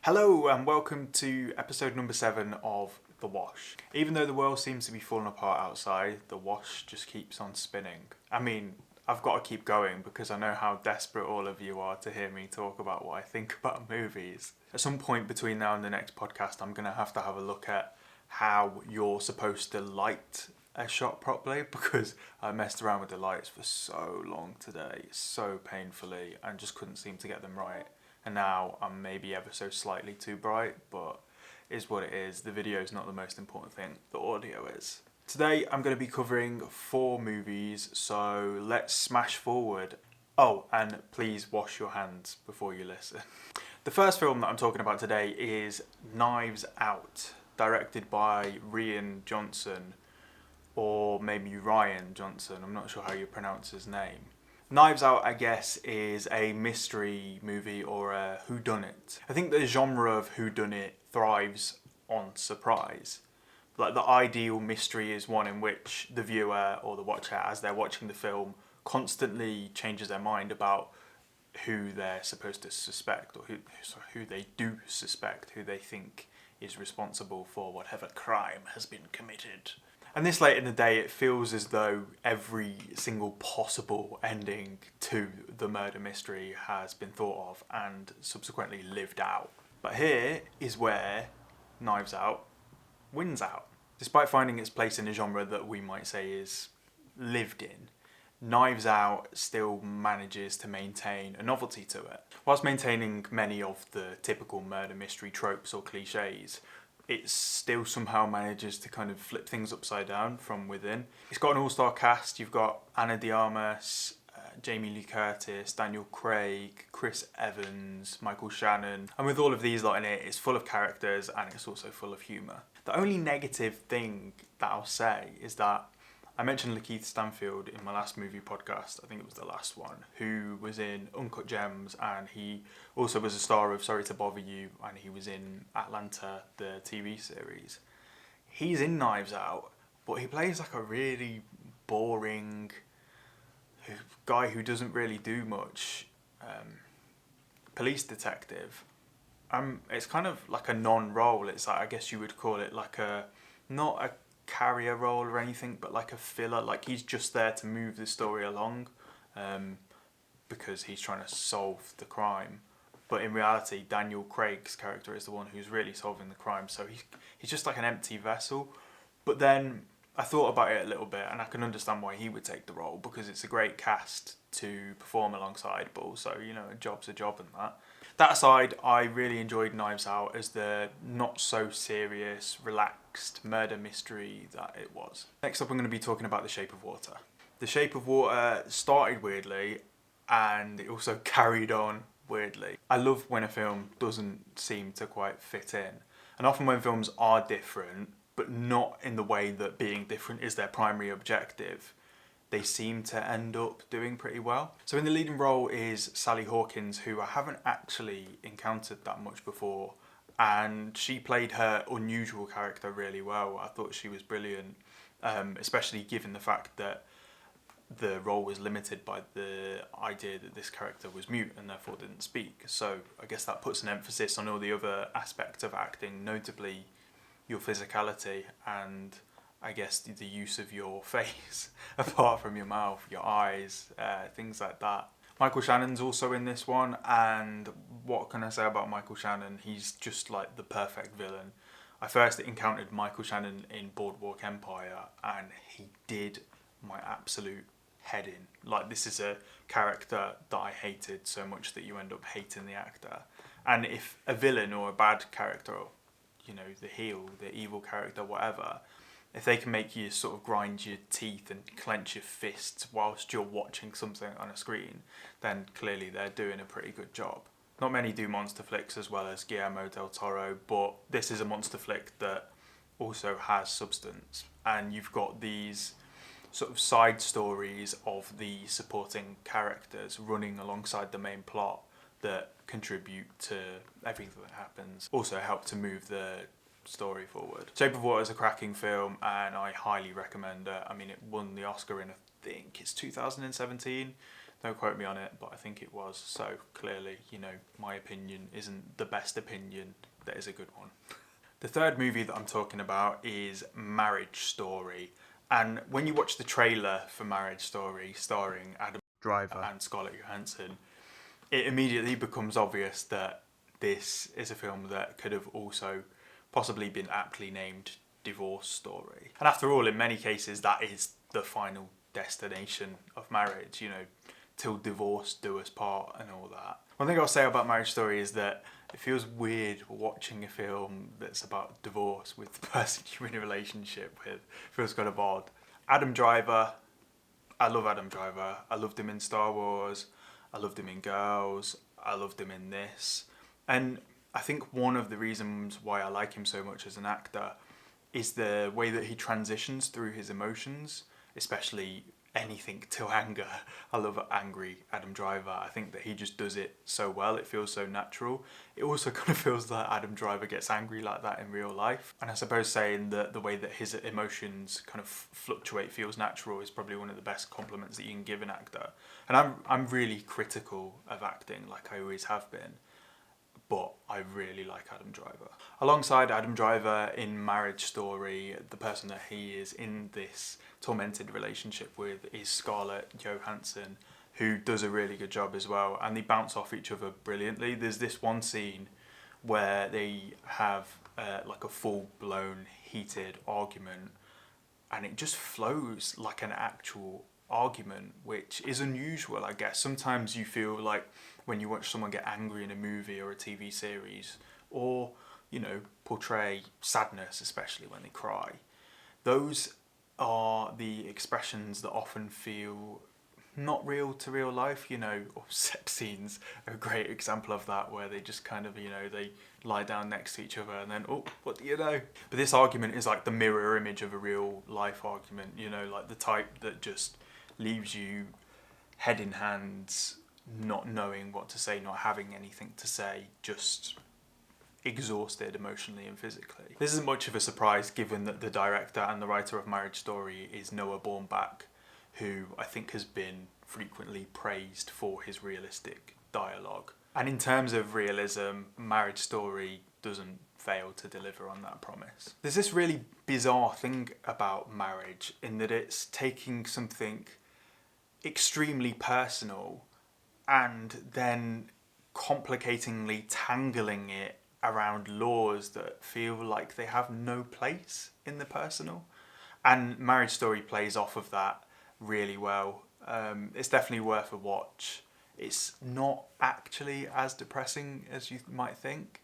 Hello and welcome to episode number 7 of The Wash. Even though the world seems to be falling apart outside, The Wash just keeps on spinning. I mean, I've got to keep going because I know how desperate all of you are to hear me talk about what I think about movies. At some point between now and the next podcast, I'm going to have a look at how you're supposed to light a shot properly, because I messed around with the lights for so long today, so painfully, and just couldn't seem to get them right. And now I'm maybe ever so slightly too bright, but it is what it is. The video is not the most important thing, the audio is. Today I'm going to be covering 4 movies, so let's smash forward. Oh, and please wash your hands before you listen. The first film that I'm talking about today is Knives Out, directed by Rian Johnson, or maybe Ryan Johnson, I'm not sure how you pronounce his name. Knives Out, I guess, is a mystery movie or a whodunit. I think the genre of whodunit thrives on surprise. Like, the ideal mystery is one in which the viewer or the watcher, as they're watching the film, constantly changes their mind about who they're supposed to suspect, or who they do suspect, who they think is responsible for whatever crime has been committed. And this late in the day, it feels as though every single possible ending to the murder mystery has been thought of and subsequently lived out. But here is where Knives Out wins out. Despite finding its place in a genre that we might say is lived in, Knives Out still manages to maintain a novelty to it. Whilst maintaining many of the typical murder mystery tropes or cliches, it still somehow manages to kind of flip things upside down from within. It's got an all-star cast. You've got Ana de Armas, Jamie Lee Curtis, Daniel Craig, Chris Evans, Michael Shannon. And with all of these lot in it, it's full of characters and it's also full of humour. The only negative thing that I'll say is that I mentioned Lakeith Stanfield in my last movie podcast, I think it was the last one, who was in Uncut Gems, and he also was a star of Sorry to Bother You, and he was in Atlanta, the TV series. He's in Knives Out, but he plays like a really boring guy who doesn't really do much, police detective. It's kind of like a non-role. It's like, I guess you would call it like not a carrier role or anything, but like a filler. Like, he's just there to move the story along, because he's trying to solve the crime. But in reality, Daniel Craig's character is the one who's really solving the crime, so he's just like an empty vessel. But then I thought about it a little bit, and I can understand why he would take the role, because it's a great cast to perform alongside, but also, you know, a job's a job and that. That aside, I really enjoyed Knives Out as the not-so-serious, relaxed murder mystery that it was. Next up, I'm going to be talking about The Shape of Water. The Shape of Water started weirdly, and it also carried on weirdly. I love when a film doesn't seem to quite fit in. And often when films are different, but not in the way that being different is their primary objective, they seem to end up doing pretty well. So in the leading role is Sally Hawkins, who I haven't actually encountered that much before, and she played her unusual character really well. I thought she was brilliant, especially given the fact that the role was limited by the idea that this character was mute and therefore didn't speak. So I guess that puts an emphasis on all the other aspects of acting, notably your physicality and I guess the use of your face, apart from your mouth, your eyes, things like that. Michael Shannon's also in this one, and what can I say about Michael Shannon? He's just like the perfect villain. I first encountered Michael Shannon in Boardwalk Empire, and he did my absolute head in. Like, this is a character that I hated so much that you end up hating the actor. And if a villain or a bad character, or, you know, the heel, the evil character, whatever, if they can make you sort of grind your teeth and clench your fists whilst you're watching something on a screen, then clearly they're doing a pretty good job. Not many do monster flicks as well as Guillermo del Toro, but this is a monster flick that also has substance. And you've got these sort of side stories of the supporting characters running alongside the main plot that contribute to everything that happens. Also help to move the story forward. Shape of Water is a cracking film and I highly recommend it. I mean, it won the Oscar in, I think it's 2017. Don't quote me on it, but I think it was. So clearly, you know, my opinion isn't the best opinion. That is a good one. The third movie that I'm talking about is Marriage Story. And when you watch the trailer for Marriage Story, starring Adam Driver and Scarlett Johansson, it immediately becomes obvious that this is a film that could have also possibly been aptly named Divorce Story. And after all, in many cases, that is the final destination of marriage, you know, till divorce do us part and all that. One thing I'll say about Marriage Story is that it feels weird watching a film that's about divorce with the person you're in a relationship with. It feels kind of odd. Adam Driver, I love Adam Driver. I loved him in Star Wars. I loved him in Girls. I loved him in this. And I think one of the reasons why I like him so much as an actor is the way that he transitions through his emotions, especially anything to anger. I love angry Adam Driver. I think that he just does it so well. It feels so natural. It also kind of feels like Adam Driver gets angry like that in real life. And I suppose saying that the way that his emotions kind of fluctuate feels natural is probably one of the best compliments that you can give an actor. And I'm really critical of acting, like I always have been. But I really like Adam Driver. Alongside Adam Driver in Marriage Story, the person that he is in this tormented relationship with is Scarlett Johansson, who does a really good job as well, and they bounce off each other brilliantly. There's this one scene where they have like a full-blown heated argument, and it just flows like an actual argument, which is unusual, I guess. Sometimes you feel like when you watch someone get angry in a movie or a TV series, or, you know, portray sadness, especially when they cry, those are the expressions that often feel not real to real life, you know. Or sex scenes are a great example of that, where they just kind of, you know, they lie down next to each other and then, oh, what do you know? But this argument is like the mirror image of a real life argument, you know, like the type that just leaves you head in hands, not knowing what to say, not having anything to say, just exhausted emotionally and physically. This isn't much of a surprise given that the director and the writer of Marriage Story is Noah Baumbach, who I think has been frequently praised for his realistic dialogue. And in terms of realism, Marriage Story doesn't fail to deliver on that promise. There's this really bizarre thing about marriage in that it's taking something extremely personal and then complicatingly tangling it around laws that feel like they have no place in the personal. And Marriage Story plays off of that really well. It's definitely worth a watch. It's not actually as depressing as you might think.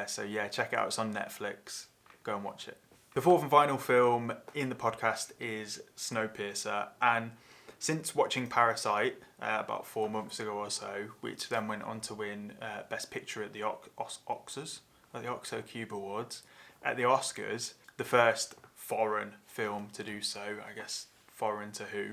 So yeah, check it out. It's on Netflix. Go and watch it. The fourth and final film in the podcast is Snowpiercer. And since watching Parasite about 4 months ago or so, which then went on to win Best Picture at the Oxo Cube Awards, at the Oscars, the first foreign film to do so, I guess foreign to who?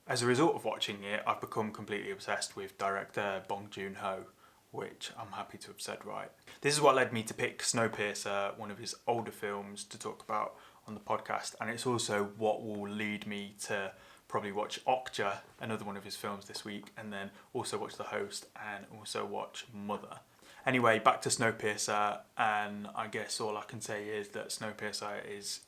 As a result of watching it, I've become completely obsessed with director Bong Joon-ho, which I'm happy to have said right. This is what led me to pick Snowpiercer, one of his older films, to talk about on the podcast, and it's also what will lead me to probably watch Okja, another one of his films this week, and then also watch The Host and also watch Mother. Anyway, back to Snowpiercer, and I guess all I can say is that Snowpiercer is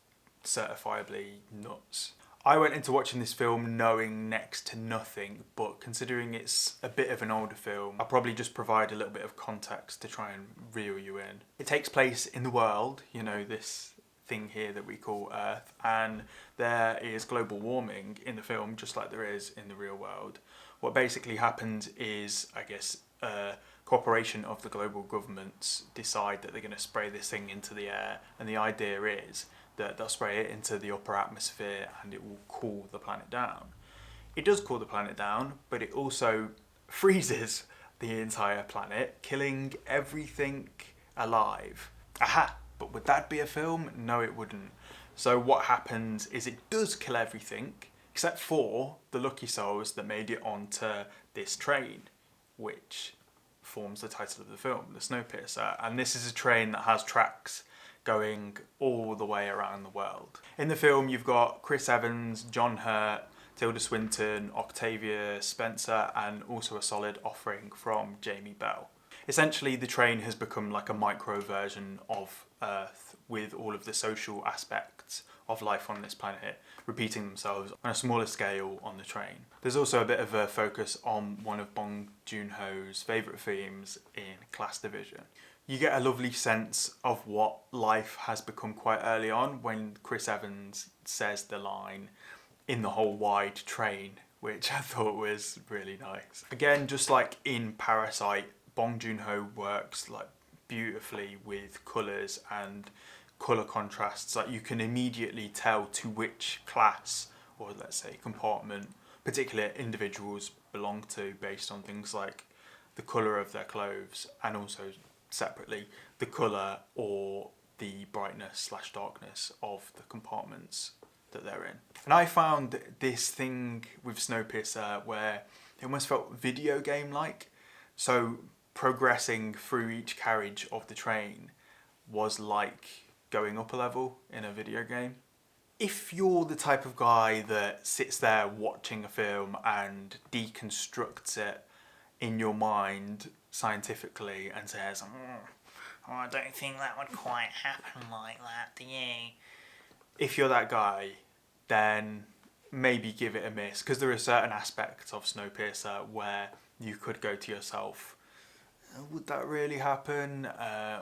certifiably nuts. I went into watching this film knowing next to nothing, but considering it's a bit of an older film, I'll probably just provide a little bit of context to try and reel you in. It takes place in the world, you know, this thing here that we call Earth, and there is global warming in the film just like there is in the real world. What basically happens is, I guess, a cooperation of the global governments decide that they're going to spray this thing into the air, and the idea is that they'll spray it into the upper atmosphere and it will cool the planet down. It does cool the planet down, but it also freezes the entire planet, killing everything alive. Aha! But would that be a film? No, it wouldn't. So what happens is it does kill everything, except for the lucky souls that made it onto this train, which forms the title of the film, the Snowpiercer. And this is a train that has tracks going all the way around the world. In the film, you've got Chris Evans, John Hurt, Tilda Swinton, Octavia Spencer, and also a solid offering from Jamie Bell. Essentially, the train has become like a micro version of Earth, with all of the social aspects of life on this planet repeating themselves on a smaller scale on the train. There's also a bit of a focus on one of Bong Joon-ho's favourite themes in Class Division. You get a lovely sense of what life has become quite early on when Chris Evans says the line, "in the whole wide train," which I thought was really nice. Again, just like in Parasite, Bong Joon-ho works like beautifully with colours and colour contrasts. Like you can immediately tell to which class, or let's say compartment, particular individuals belong to based on things like the colour of their clothes, and also separately the colour or the brightness / darkness of the compartments that they're in. And I found this thing with Snowpiercer where it almost felt video game like. So progressing through each carriage of the train was like going up a level in a video game. If you're the type of guy that sits there watching a film and deconstructs it in your mind scientifically and says, oh, I don't think that would quite happen like that, do you? If you're that guy, then maybe give it a miss, because there are certain aspects of Snowpiercer where you could go to yourself, would that really happen?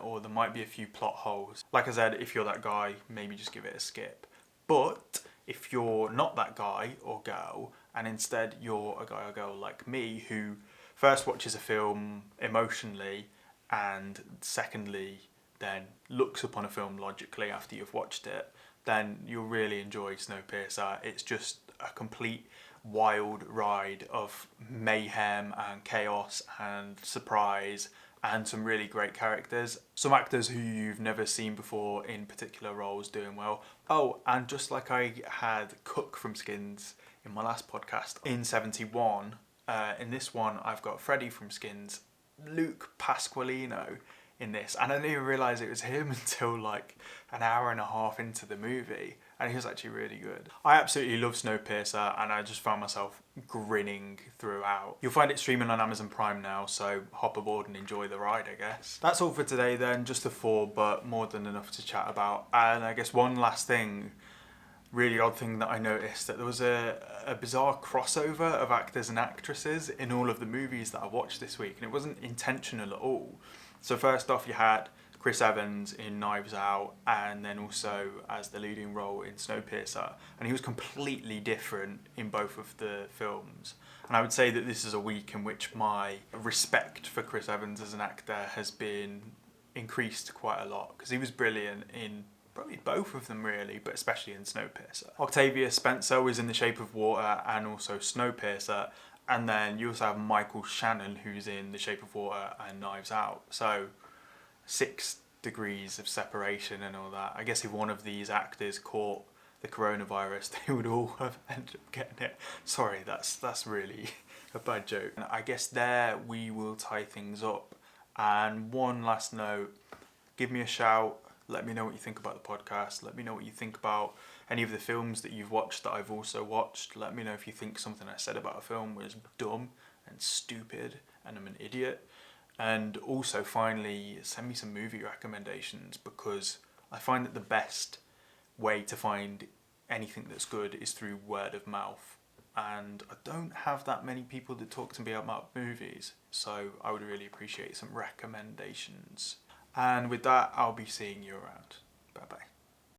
Or there might be a few plot holes. Like I said, if you're that guy, maybe just give it a skip. But if you're not that guy or girl, and instead you're a guy or girl like me who first watches a film emotionally and secondly then looks upon a film logically after you've watched it, then you'll really enjoy Snowpiercer. It's just a complete wild ride of mayhem and chaos and surprise and some really great characters. Some actors who you've never seen before in particular roles doing well. Oh, and just like I had Cook from Skins in my last podcast in 71, in this one I've got Freddie from Skins, Luke Pasqualino in this, and I didn't even realise it was him until like an hour and a half into the movie, and he was actually really good. I absolutely love Snowpiercer, and I just found myself grinning throughout. You'll find it streaming on Amazon Prime now, so hop aboard and enjoy the ride, I guess. That's all for today then, just the 4, but more than enough to chat about. And I guess one last thing, really odd thing that I noticed, that there was a bizarre crossover of actors and actresses in all of the movies that I watched this week, and it wasn't intentional at all. So first off, you had Chris Evans in Knives Out, and then also as the leading role in Snowpiercer, and he was completely different in both of the films. And I would say that this is a week in which my respect for Chris Evans as an actor has been increased quite a lot, because he was brilliant in probably both of them really, but especially in Snowpiercer. Octavia Spencer was in The Shape of Water and also Snowpiercer, and then you also have Michael Shannon, who's in The Shape of Water and Knives Out. So 6 degrees of separation and all that. I guess if one of these actors caught the coronavirus, they would all have ended up getting it. Sorry, that's really a bad joke. And I guess there we will tie things up. And one last note, give me a shout. Let me know what you think about the podcast. Let me know what you think about any of the films that you've watched that I've also watched. Let me know if you think something I said about a film was dumb and stupid and I'm an idiot. And also, finally, send me some movie recommendations, because I find that the best way to find anything that's good is through word of mouth. And I don't have that many people that talk to me about movies, so I would really appreciate some recommendations. And with that, I'll be seeing you around. Bye bye.